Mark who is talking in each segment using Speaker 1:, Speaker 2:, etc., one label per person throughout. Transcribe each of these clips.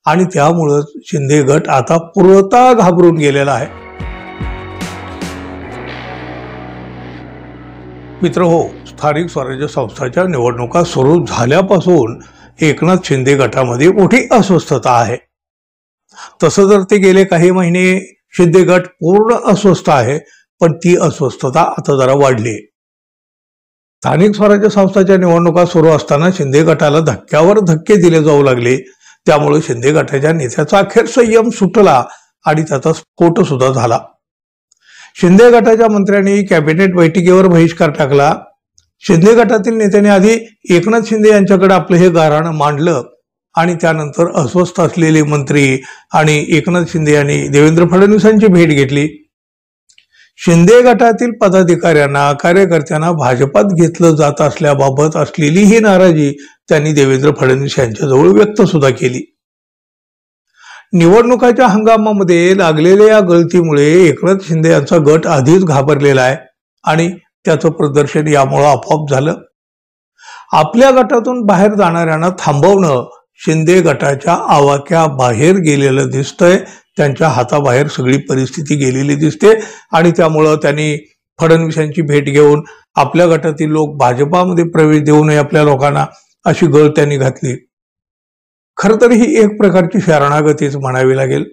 Speaker 1: आणि त्यामुळे शिंदे गट आता पुरता घाबरून गेलेला आहे। मित्रहो, स्थानिक स्वराज्य संस्थांच्या निवडणुका सुरू झाल्यापासून एकनाथ शिंदे गटामध्ये मोठी अस्वस्थता आहे। तसं जर ते गेले काही महिने शिंदे गट पूर्ण अस्वस्थ आहे, पण ती अस्वस्थता आता जरा वाढली। स्थानिक स्वराज्य संस्थांच्या निवडणुका सुरू असताना शिंदे गटाला धक्क्यावर धक्के दिले जाऊ लागले। त्यामुळे शिंदे गटाच्या नेत्याचा अखेर संयम सुटला आणि त्याचा स्फोट सुद्धा झाला। शिंदे गटाच्या मंत्र्यांनी कॅबिनेट बैठकीवर बहिष्कार टाकला। शिंदे गटातील नेत्यांनी आधी एकनाथ शिंदे यांच्याकडे आपलं हे गाऱ्हाण मांडलं आणि त्यानंतर अस्वस्थ असलेले मंत्री आणि एकनाथ शिंदे यांनी देवेंद्र फडणवीसांची भेट घेतली। शिंदे गटातील पदाधिकाऱ्यांना कार्यकर्त्यांना भाजपात घेतलं जात असल्याबाबत असलेली ही नाराजी त्यांनी देवेंद्र फडणवीस यांच्याजवळ व्यक्त सुद्धा केली। निवडणुकाच्या हंगामामध्ये लागलेल्या या गळतीमुळे एकनाथ शिंदे यांचा गट आधीच घाबरलेला आहे आणि त्याचं प्रदर्शन यामुळे आपोआप झालं। आपल्या गटातून बाहेर जाणाऱ्यांना थांबवणं शिंदे गटाच्या आवाक्या बाहेर गेलेलं दिसतंय। त्यांच्या हाताबाहेर सगळी परिस्थिती गेलेली दिसते आणि त्यामुळं त्यांनी फडणवीस यांची भेट घेऊन आपल्या गटातील लोक भाजपामध्ये प्रवेश देऊ नये आपल्या लोकांना, अशी गळ त्यांनी घातली। खर तर ही एक प्रकारची शरणागतीच म्हणावी लागेल।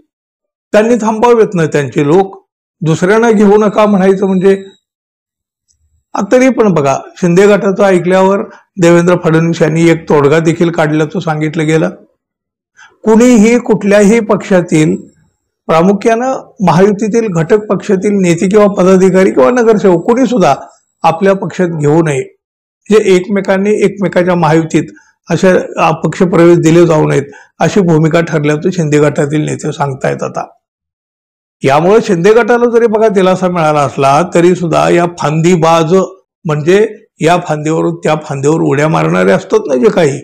Speaker 1: त्यांनी थांबावेत ना त्यांचे लोक, दुसऱ्यांना घेऊ नका म्हणायचं म्हणजे। तरी पण बघा, शिंदे गटाचं ऐकल्यावर देवेंद्र फडणवीस यांनी एक तोडगा देखील काढल्याचं सांगितलं गेलं। कुणीही कुठल्याही पक्षातील, प्रामुख्यानं महायुतीतील घटक पक्षातील नेते किंवा पदाधिकारी किंवा नगरसेवक कोणी सुद्धा आपल्या पक्षात घेऊ नये, जे एकमेकांनी एकमेकाच्या महायुतीत अशा पक्ष प्रवेश दिले जाऊ नयेत, अशी भूमिका ठरल्याचं शिंदे गटातील नेते सांगतायत आता। यामुळे शिंदे गटाला जरी बघा दिलासा मिळाला असला तरी सुद्धा या फांदीबाज, म्हणजे या फांदीवरून त्या फांदीवर उड्या मारणारे असतात ना जे काही,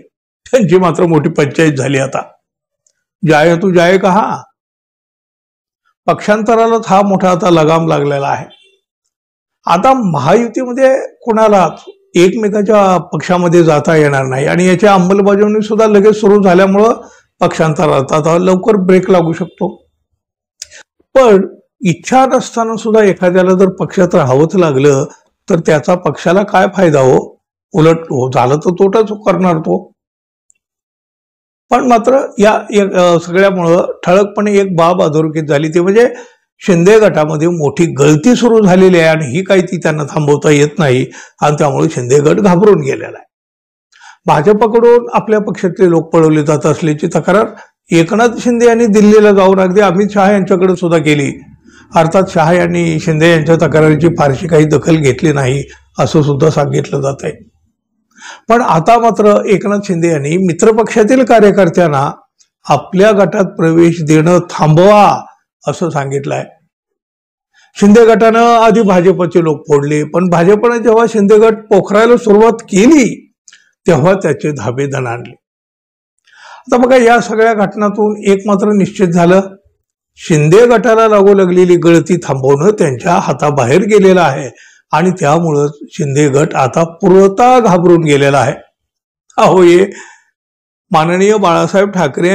Speaker 1: त्यांची मात्र मोठी पंचायत झाली आता। जाय तू जाय कहा, पक्षांतरालाच हा मोठा आता लगाम लागलेला आहे। आता महायुतीमध्ये कोणाला एकमेकाच्या पक्षामध्ये जाता येणार नाही आणि याच्या अंमलबजावणी सुद्धा लगेच सुरू झाल्यामुळं पक्षांतरात आता लवकर ब्रेक लागू शकतो। पण इच्छा नसताना सुद्धा एखाद्याला जर पक्षात राहावंच लागलं तर त्याचा पक्षाला काय फायदा हो, उलट झालं तर तोटाच करणार तो। पण मात्र या सगळ्यामुळं ठळकपणे एक बाब अधोरेखित झाली, ते म्हणजे शिंदे गटामध्ये मोठी गळती सुरू झालेली आहे आणि ही काही ती त्यांना थांबवता येत नाही आणि त्यामुळे शिंदे गट घाबरून गेलेला आहे। भाजपकडून आपल्या पक्षातले लोक पळवले जात असल्याची तक्रार एकनाथ शिंदे यांनी दिल्लीला जाऊन अगदी अमित शहा यांच्याकडे सुद्धा केली। अर्थात शहा यांनी शिंदे यांच्या तक्रारीची फारशी काही दखल घेतली नाही असं सुद्धा सांगितलं जात आहे। पण आता मात्र एकनाथ शिंदे यांनी मित्रपक्षातील कार्यकर्त्यांना आपल्या गटात प्रवेश देणं थांबवा असं सांगितलंय। शिंदे गटानं आधी भाजपचे लोक फोडले, पण भाजपने जेव्हा शिंदे गट पोखरायला सुरुवात केली तेव्हा त्याचे धाबे दणाणले। आता बघा, या सगळ्या घटनातून एक मात्र निश्चित झालं, शिंदे गटाला लागू लागलेली गळती थांबवणं त्यांच्या हाताबाहेर गेलेलं आहे आणि त्यामुळं शिंदे गट आता पुरता घाबरून गेलेला आहे। अहो, हे माननीय बाळासाहेब ठाकरे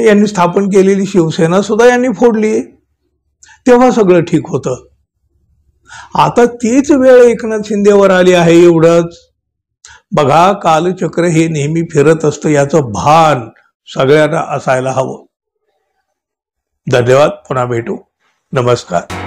Speaker 1: यांनी स्थापन केलेली शिवसेना सुद्धा यांनी फोडली, तेव्हा सगळं ठीक होतं। आता तीच वेळ एकनाथ शिंदेवर आली आहे एवढंच। बघा, कालचक्र हे नेहमी फिरत असतं याचं भान सगळ्यांना असायला हवं। धन्यवाद, पुन्हा भेटू, नमस्कार।